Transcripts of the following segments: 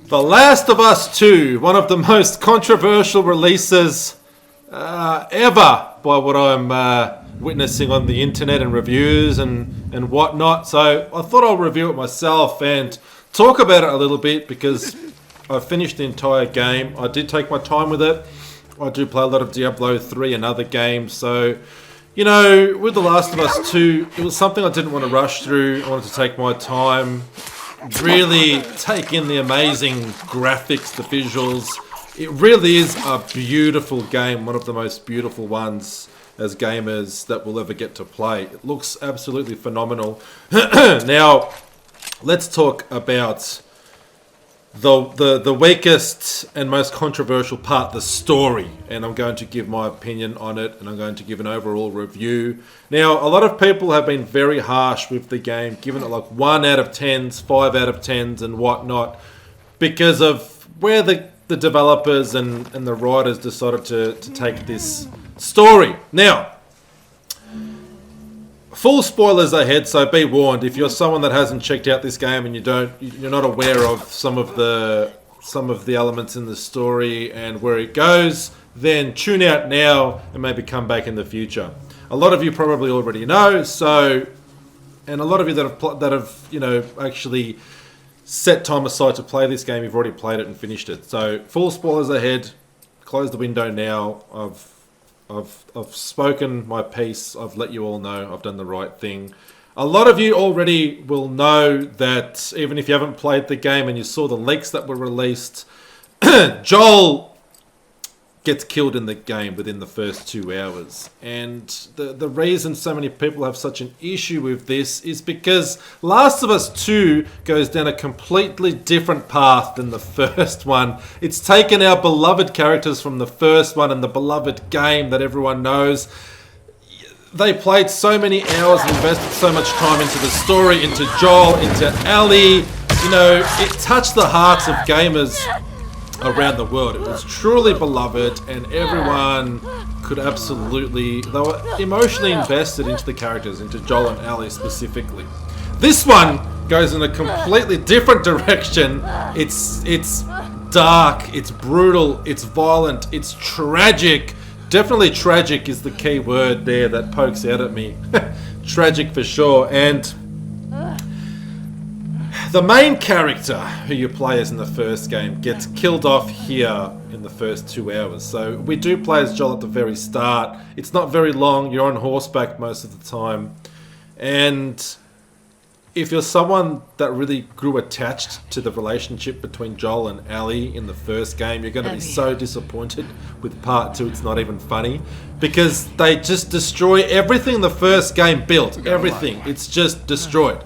The Last of Us 2, one of the most controversial releases ever by what I'm witnessing on the internet and reviews and whatnot. So I thought I'll review it myself and talk about it a little bit because I finished the entire game. I did take my time with it. I do play a lot of Diablo 3 and other games. So, you know, with The Last of Us 2, it was something I didn't want to rush through. I wanted to take my time, really take in the amazing graphics, the visuals. It really is a beautiful game, one of the most beautiful ones as gamers that we'll ever get to play. It looks absolutely phenomenal. Now, let's talk about the weakest and most controversial part, the story. And I'm going to give my opinion on it, and I'm going to give an overall review. Now, a lot of people have been very harsh with the game, giving it like 1 out of 10s, 5 out of 10s, and whatnot, because of where the developers and the writers decided to take this story. Now, full spoilers ahead, so be warned. If you're someone that hasn't checked out this game and you're not aware of some of the elements in the story and where it goes, then tune out now and maybe come back in the future. A lot of you probably already know, and a lot of you that have you know actually set time aside to play this game, you've already played it and finished it. So full spoilers ahead. Close the window now. I've spoken my piece. I've let you all know I've done the right thing. A lot of you already will know that even if you haven't played the game and you saw the leaks that were released, Joel gets killed in the game within the first 2 hours. And the reason so many people have such an issue with this is because Last of Us 2 goes down a completely different path than the first one. It's taken our beloved characters from the first one and the beloved game that everyone knows. They played so many hours and invested so much time into the story, into Joel, into Ellie. You know, it touched the hearts of gamers around the world. It was truly beloved, and everyone could absolutely, they were emotionally invested into the characters, into Joel and Ellie specifically. This one goes in a completely different direction. It's dark, it's brutal, it's violent, it's tragic. Definitely tragic is the key word there that pokes out at me. Tragic for sure. And the main character who you play as in the first game gets killed off here in the first 2 hours. So we do play as Joel at the very start. It's not very long. You're on horseback most of the time. And if you're someone that really grew attached to the relationship between Joel and Ellie in the first game, you're going to be so disappointed with part 2. It's not even funny because they just destroy everything the first game built. Everything. It's just destroyed.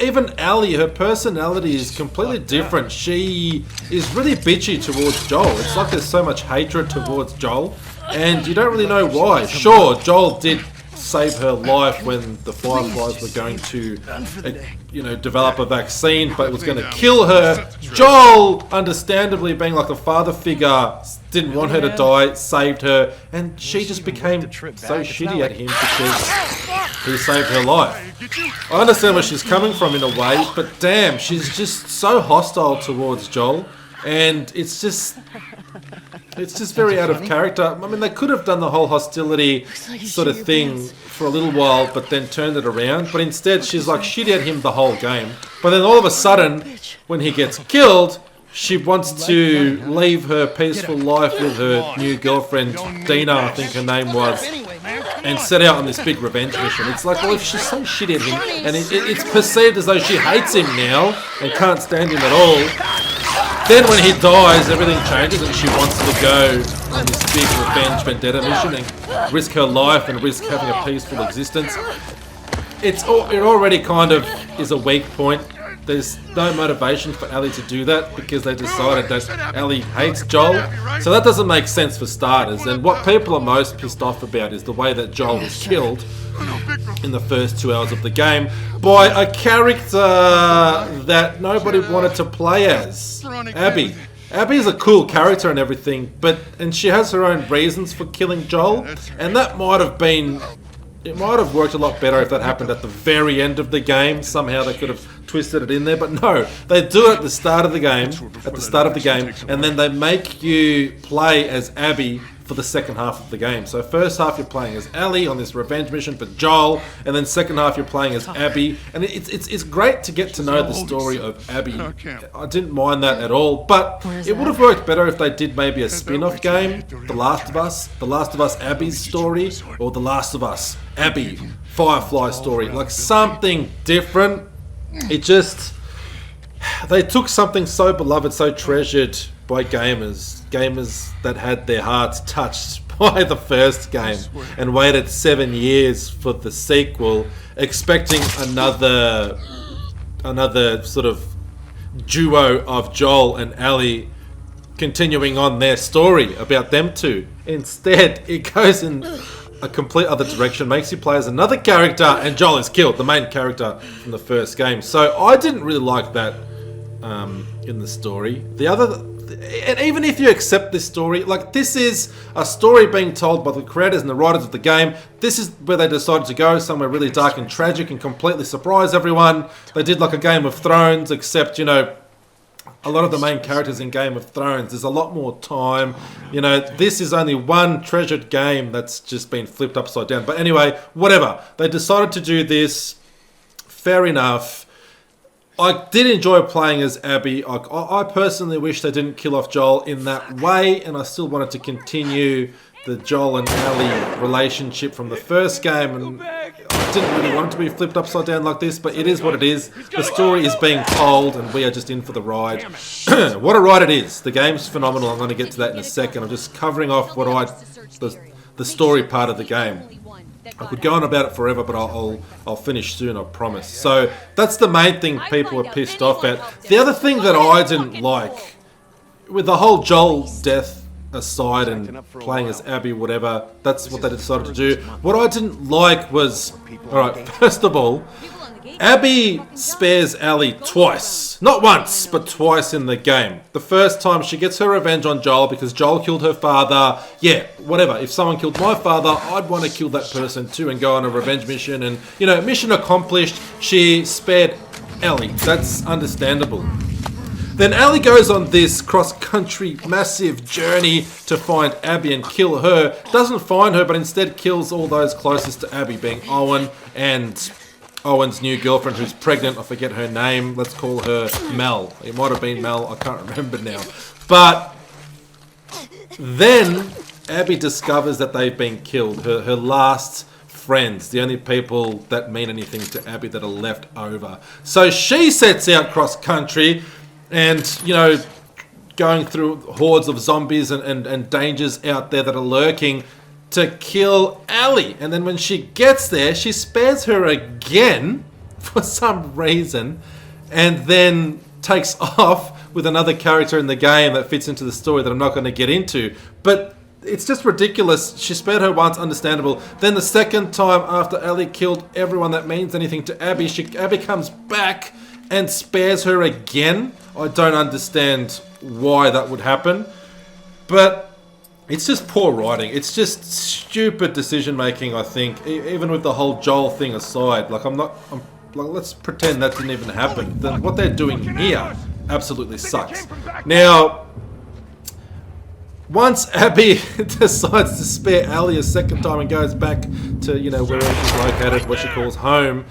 Even Ellie, her personality is completely different. She is really bitchy towards Joel. It's like there's so much hatred towards Joel, and you don't really know why. Sure, Joel did save her life when the Fireflies were going to, develop a vaccine, but it was going to kill her. Joel, understandably being like a father figure, didn't want her to die, saved her, and she just became so shitty at him because he saved her life. I understand where she's coming from in a way, but damn, she's just so hostile towards Joel, and it's just very out of character. I mean, they could have done the whole hostility sort of thing for a little while, but then turned it around. But instead, she's like shitty at him the whole game. But then all of a sudden, when he gets killed, she wants to leave her peaceful life with her new girlfriend, Dina, I think her name was, and set out on this big revenge mission. It's like, well, if she's so shitty at him, and it's perceived as though she hates him now and can't stand him at all, then when he dies, everything changes and she wants to go on this big revenge vendetta mission and risk her life and risk having a peaceful existence. It already kind of is a weak point. There's no motivation for Ellie to do that because they decided that Ellie hates Joel. So that doesn't make sense for starters. And what people are most pissed off about is the way that Joel was killed in the first 2 hours of the game by a character that nobody wanted to play as, Abby. Abby's a cool character and everything, and she has her own reasons for killing Joel, and that might have been it might have worked a lot better if that happened at the very end of the game. Somehow they could have twisted it in there, but no, they do it at the start of the game, and then they make you play as Abby for the second half of the game. So first half you're playing as Ellie on this revenge mission for Joel, and then second half you're playing as Abby, and it's great to get to know the story of Abby. I didn't mind that at all, but it would have worked better if they did maybe a spin-off game, The Last of Us Abby's story, or The Last of Us Abby Firefly story, like something different. It just, they took something so beloved, so treasured by gamers that had their hearts touched by the first game, and waited 7 years for the sequel, expecting another sort of duo of Joel and Ellie continuing on their story about them two. Instead, it goes in a complete other direction, makes you play as another character, and Joel is killed, the main character from the first game. So I didn't really like that in the story. And even if you accept this story, like, this is a story being told by the creators and the writers of the game. This is where they decided to go, somewhere really dark and tragic, and completely surprise everyone. They did like a Game of Thrones, except, you know, a lot of the main characters in Game of Thrones, there's a lot more time. You know, this is only one treasured game that's just been flipped upside down. But anyway, whatever. They decided to do this. Fair enough. I did enjoy playing as Abby. I personally wish they didn't kill off Joel in that way, and I still wanted to continue the Joel and Ellie relationship from the first game, and I didn't really want it to be flipped upside down like this, but it is what it is. The story is being told, and we are just in for the ride. What a ride it is. The game's phenomenal. I'm going to get to that in a second. I'm just covering off the story part of the game. I could go on about it forever, but I'll finish soon, I promise. So that's the main thing people were pissed off at. The other thing that I didn't like, with the whole Joel death aside and playing as Abby, whatever, that's what they decided to do. What I didn't like was, alright, first of all, Abby spares Ellie twice. Not once, but twice in the game. The first time she gets her revenge on Joel because Joel killed her father. Yeah, whatever. If someone killed my father, I'd want to kill that person too and go on a revenge mission. And, you know, mission accomplished. She spared Ellie. That's understandable. Then Ellie goes on this cross-country massive journey to find Abby and kill her. Doesn't find her, but instead kills all those closest to Abby, being Owen and Owen's new girlfriend who's pregnant. I forget her name. Let's call her Mel. It might have been Mel. I can't remember now. But then Abby discovers that they've been killed. Her last friends, the only people that mean anything to Abby that are left over. So she sets out cross-country and, you know, going through hordes of zombies and dangers out there that are lurking to kill Ellie. And then when she gets there, she spares her again for some reason, and then takes off with another character in the game that fits into the story that I'm not going to get into. But it's just ridiculous. She spared her once, understandable. Then the second time after Ellie killed everyone that means anything to Abby, Abby comes back and spares her again. I don't understand why that would happen, but it's just poor writing. It's just stupid decision making, I think. Even with the whole Joel thing aside, like let's pretend that didn't even happen. What they're doing here absolutely sucks. Now, once Abby decides to spare Ellie a second time and goes back to, you know, wherever she's located, what she calls home,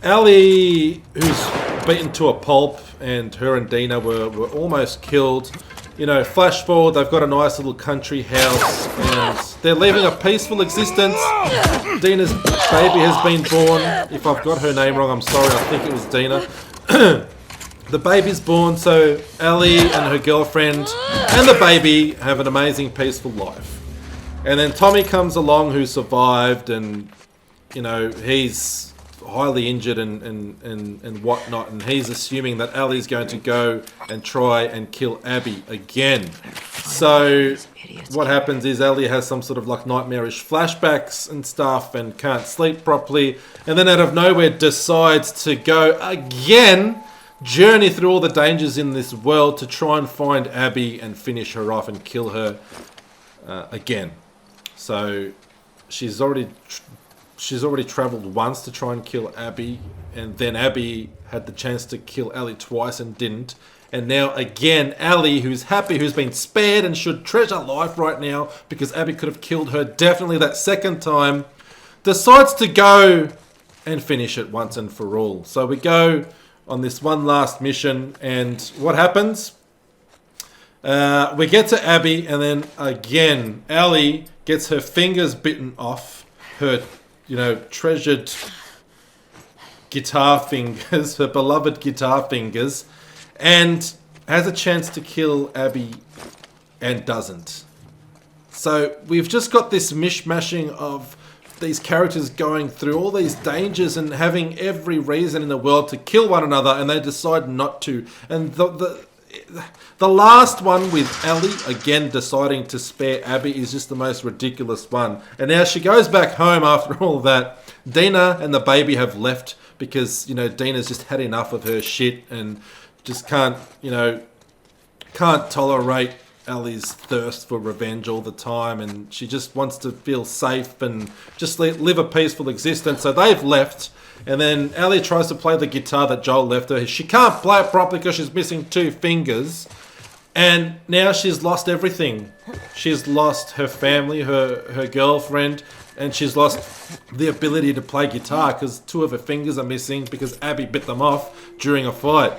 Ellie, who's beaten to a pulp, and her and Dina were almost killed. You know, flash forward, they've got a nice little country house, and they're living a peaceful existence. Dina's baby has been born. If I've got her name wrong, I'm sorry, I think it was Dina. The baby's born, so Ellie and her girlfriend and the baby have an amazing, peaceful life. And then Tommy comes along, who survived, and, you know, he's highly injured and whatnot, and he's assuming that Ellie's going to go and try and kill Abby again. So what happens is Ellie has some sort of like nightmarish flashbacks and stuff and can't sleep properly, and then out of nowhere decides to go again, journey through all the dangers in this world to try and find Abby and finish her off and kill her again. So she's already she's already travelled once to try and kill Abby, and then Abby had the chance to kill Ellie twice and didn't. And now again, Ellie, who's happy, who's been spared and should treasure life right now because Abby could have killed her definitely that second time, decides to go and finish it once and for all. So we go on this one last mission, and what happens? We get to Abby, and then again, Ellie gets her fingers bitten off, her, treasured guitar fingers, her beloved guitar fingers, and has a chance to kill Abby and doesn't. So we've just got this mishmashing of these characters going through all these dangers and having every reason in the world to kill one another, and they decide not to. And the last one with Ellie again deciding to spare Abby is just the most ridiculous one. And now she goes back home after all that. Dina and the baby have left because, Dina's just had enough of her shit and just can't tolerate Ellie's thirst for revenge all the time, and she just wants to feel safe and just live a peaceful existence. So they've left, and then Ellie tries to play the guitar that Joel left her. She can't play it properly because she's missing 2 fingers, and now she's lost everything. She's lost her family, her girlfriend, and she's lost the ability to play guitar because 2 of her fingers are missing because Abby bit them off during a fight.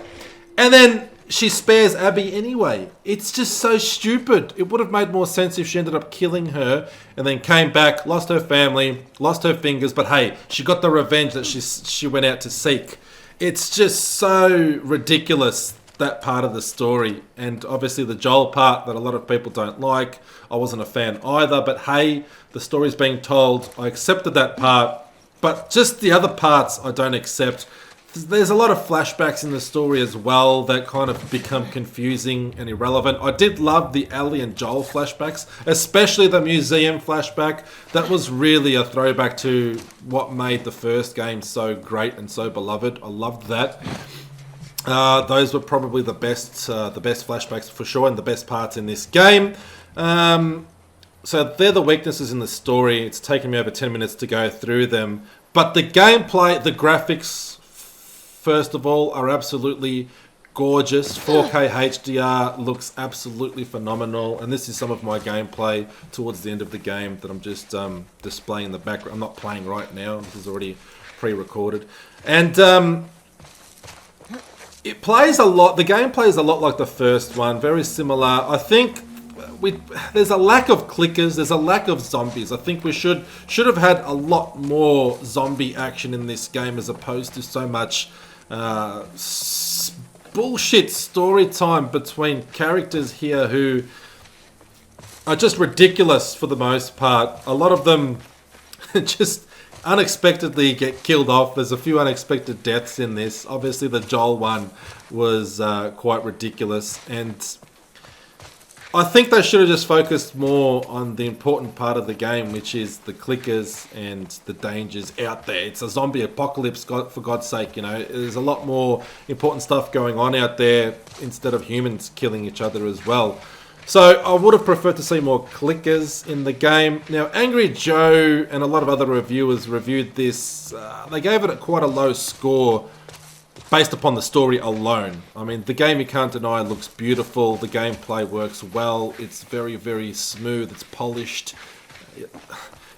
And then she spares Abby anyway. It's just so stupid. It would have made more sense if she ended up killing her and then came back, lost her family, lost her fingers, but hey, she got the revenge that she went out to seek. It's just so ridiculous, that part of the story. And obviously the Joel part that a lot of people don't like. I wasn't a fan either, but hey, the story's being told. I accepted that part, but just the other parts I don't accept. There's a lot of flashbacks in the story as well that kind of become confusing and irrelevant. I did love the Ellie and Joel flashbacks, especially the museum flashback. That was really a throwback to what made the first game so great and so beloved. I loved that. Those were probably the best flashbacks for sure, and the best parts in this game. So they're the weaknesses in the story. It's taken me over 10 minutes to go through them. But the gameplay, the graphics, first of all, are absolutely gorgeous. 4K HDR looks absolutely phenomenal. And this is some of my gameplay towards the end of the game that I'm just displaying in the background. I'm not playing right now. This is already pre-recorded. And it plays a lot. The game plays a lot like the first one. Very similar. I think there's a lack of clickers. There's a lack of zombies. I think we should have had a lot more zombie action in this game as opposed to so much bullshit story time between characters here who are just ridiculous for the most part. A lot of them just unexpectedly get killed off. There's a few unexpected deaths in this. Obviously the Joel one was quite ridiculous, and I think they should have just focused more on the important part of the game, which is the clickers and the dangers out there. It's a zombie apocalypse, for God's sake, There's a lot more important stuff going on out there instead of humans killing each other as well. So I would have preferred to see more clickers in the game. Now, Angry Joe and a lot of other reviewers reviewed this. They gave it quite a low score based upon the story alone. I mean, the game, you can't deny, looks beautiful. The gameplay works well. It's very, very smooth. It's polished.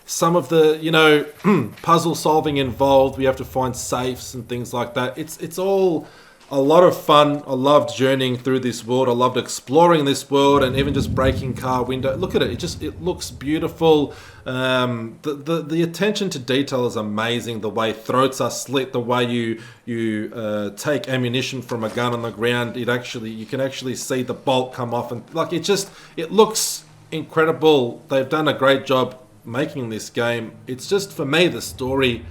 Some of the, puzzle solving involved. We have to find safes and things like that. It's all a lot of fun. I loved journeying through this world. I loved exploring this world and even just breaking car window. Look at it. It looks beautiful. The attention to detail is amazing. The way throats are slit, the way you take ammunition from a gun on the ground. You can actually see the bolt come off, and it looks incredible. They've done a great job making this game. It's just, for me, the story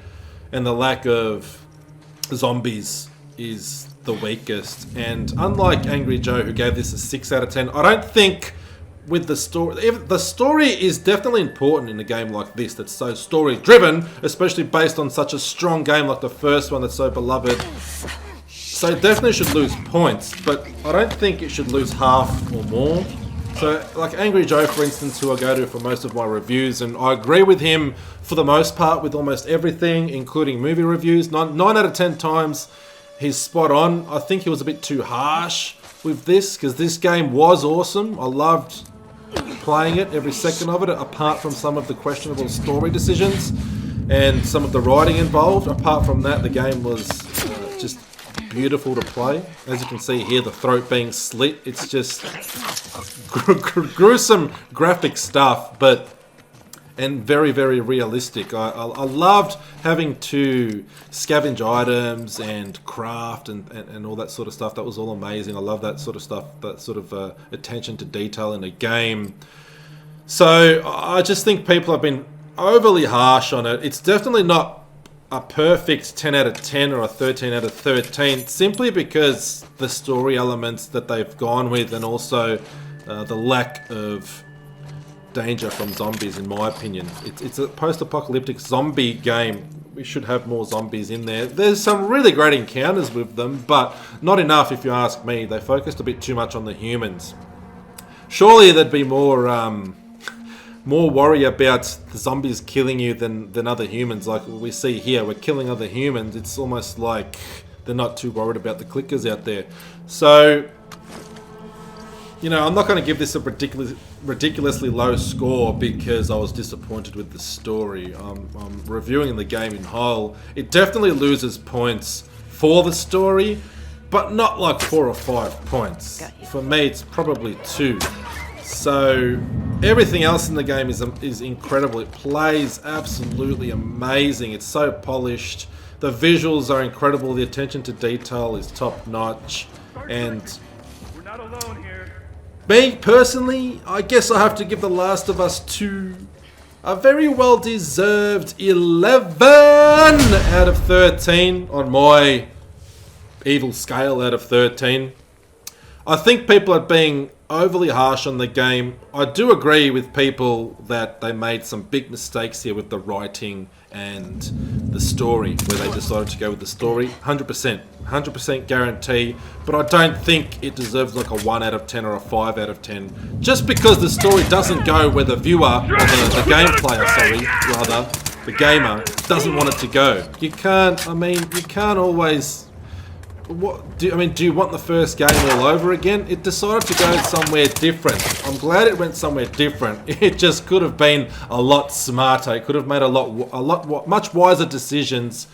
and the lack of zombies is the weakest. And unlike Angry Joe, who gave this a 6 out of 10, I don't think with the story, the story is definitely important in a game like this that's so story driven, especially based on such a strong game like the first one that's so beloved. So it definitely should lose points, but I don't think it should lose half or more. So, like Angry Joe, for instance, who I go to for most of my reviews, and I agree with him for the most part with almost everything, including movie reviews. 9 out of 10 times, he's spot on. I think he was a bit too harsh with this, because this game was awesome. I loved playing it, every second of it, apart from some of the questionable story decisions and some of the writing involved. Apart from that, the game was just beautiful to play. As you can see here, the throat being slit, it's just gruesome graphic stuff, and very, very realistic. I loved having to scavenge items and craft and all that sort of stuff. That was all amazing. I love that sort of stuff, that sort of attention to detail in a game. So I just think people have been overly harsh on it. It's definitely not a perfect 10 out of 10 or a 13 out of 13, simply because the story elements that they've gone with, and also the lack of danger from zombies, in my opinion. It's a post-apocalyptic zombie game. We should have more zombies in there. There's some really great encounters with them, but not enough if you ask me. They focused a bit too much on the humans. Surely there'd be more worry about the zombies killing you than other humans. Like we see here, we're killing other humans. It's almost like they're not too worried about the clickers out there. So, you know, I'm not going to give this a ridiculously low score because I was disappointed with the story. I'm reviewing the game in whole. It definitely loses points for the story, but not like 4 or 5 points. For me, it's probably 2. So everything else in the game is incredible. It plays absolutely amazing. It's so polished. The visuals are incredible. The attention to detail is top notch. And We're not alone here. me personally, I guess I have to give The Last of Us 2 a very well deserved 11 out of 13 on my evil scale out of 13. I think people are being overly harsh on the game. I do agree with people that they made some big mistakes here with the writing and the story, where they decided to go with the story. 100% guarantee, but I don't think it deserves like a 1 out of 10 or a 5 out of 10. Just because the story doesn't go where the viewer, or the game player, the gamer, doesn't want it to go. You can't always... do you want the first game all over again? It decided to go somewhere different. I'm glad it went somewhere different. It just could have been a lot smarter. It could have made much wiser decisions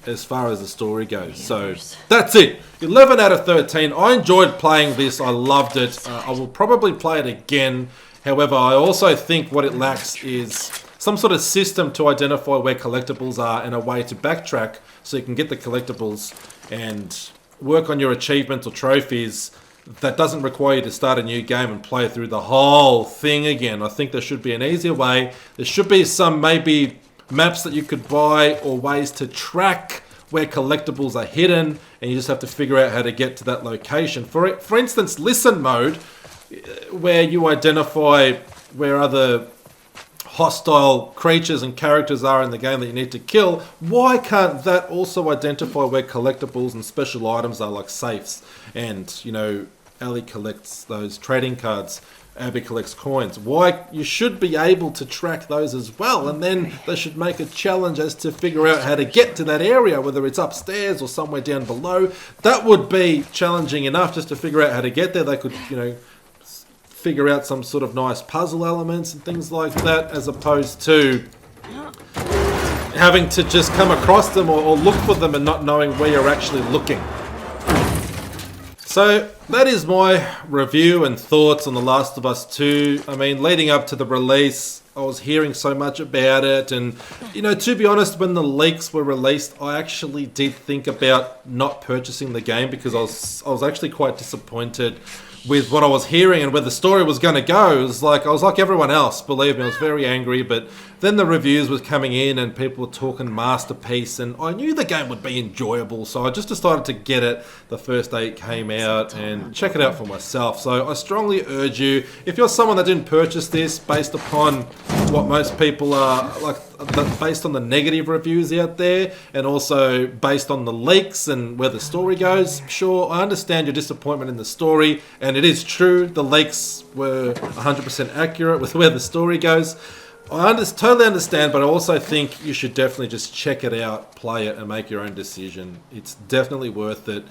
as far as the story goes. So that's it. 11 out of 13. I enjoyed playing this. I loved it. I will probably play it again. However, I also think what it lacks is some sort of system to identify where collectibles are and a way to backtrack so you can get the collectibles and work on your achievements or trophies that doesn't require you to start a new game and play through the whole thing again. I think there should be an easier way. There should be some maybe maps that you could buy or ways to track where collectibles are hidden, and you just have to figure out how to get to that location. For instance, listen mode, where you identify where other hostile creatures and characters are in the game that you need to kill. Why can't that also identify where collectibles and special items are, like safes? And, you know, Ellie collects those trading cards, Abby collects coins. Why? You should be able to track those as well, and then they should make a challenge as to figure out how to get to that area, whether it's upstairs or somewhere down below. That would be challenging enough just to figure out how to get there. They could, you know, figure out some sort of nice puzzle elements and things like that, as opposed to having to just come across them or look for them and not knowing where you're actually looking. So that is my review and thoughts on The Last of Us 2. I mean, leading up to the release, I was hearing so much about it, and, you know, to be honest, when the leaks were released, I actually did think about not purchasing the game because I was actually quite disappointed with what I was hearing and where the story was going to go. It was like, I was like everyone else, believe me, I was very angry, but then the reviews was coming in and people were talking masterpiece, and I knew the game would be enjoyable, so I just decided to get it the first day it came out and check it out for myself. So I strongly urge you, if you're someone that didn't purchase this based upon what most people are like, based on the negative reviews out there, and also based on the leaks and where the story goes. Sure, I understand your disappointment in the story, and it is true the leaks were 100% accurate with where the story goes. I totally understand, but I also think you should definitely just check it out, play it, and make your own decision. It's definitely worth it.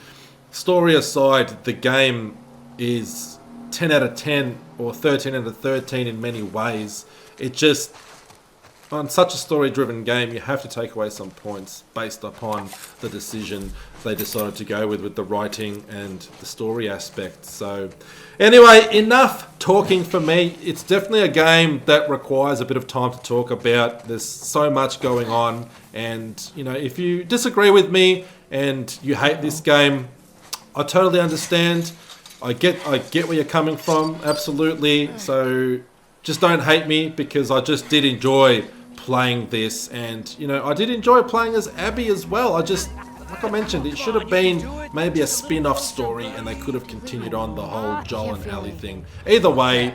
Story aside, the game is 10 out of 10 or 13 out of 13 in many ways. It just, on such a story-driven game, you have to take away some points based upon the decision they decided to go with the writing and the story aspect. So, anyway, enough talking for me. It's definitely a game that requires a bit of time to talk about. There's so much going on, and you know, if you disagree with me and you hate this game, I totally understand. I get where you're coming from, absolutely. So just don't hate me, because I just did enjoy playing this, and you know, I did enjoy playing as Abby as well. Like I mentioned, it should have been maybe a spin-off story, and they could have continued on the whole Joel and Ellie thing. Either way,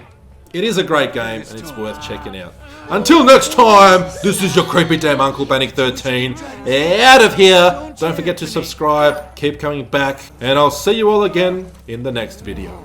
it is a great game, and it's worth checking out. Until next time, this is your creepy damn Uncle Bannick 13 out of here. Don't forget to subscribe, keep coming back, and I'll see you all again in the next video.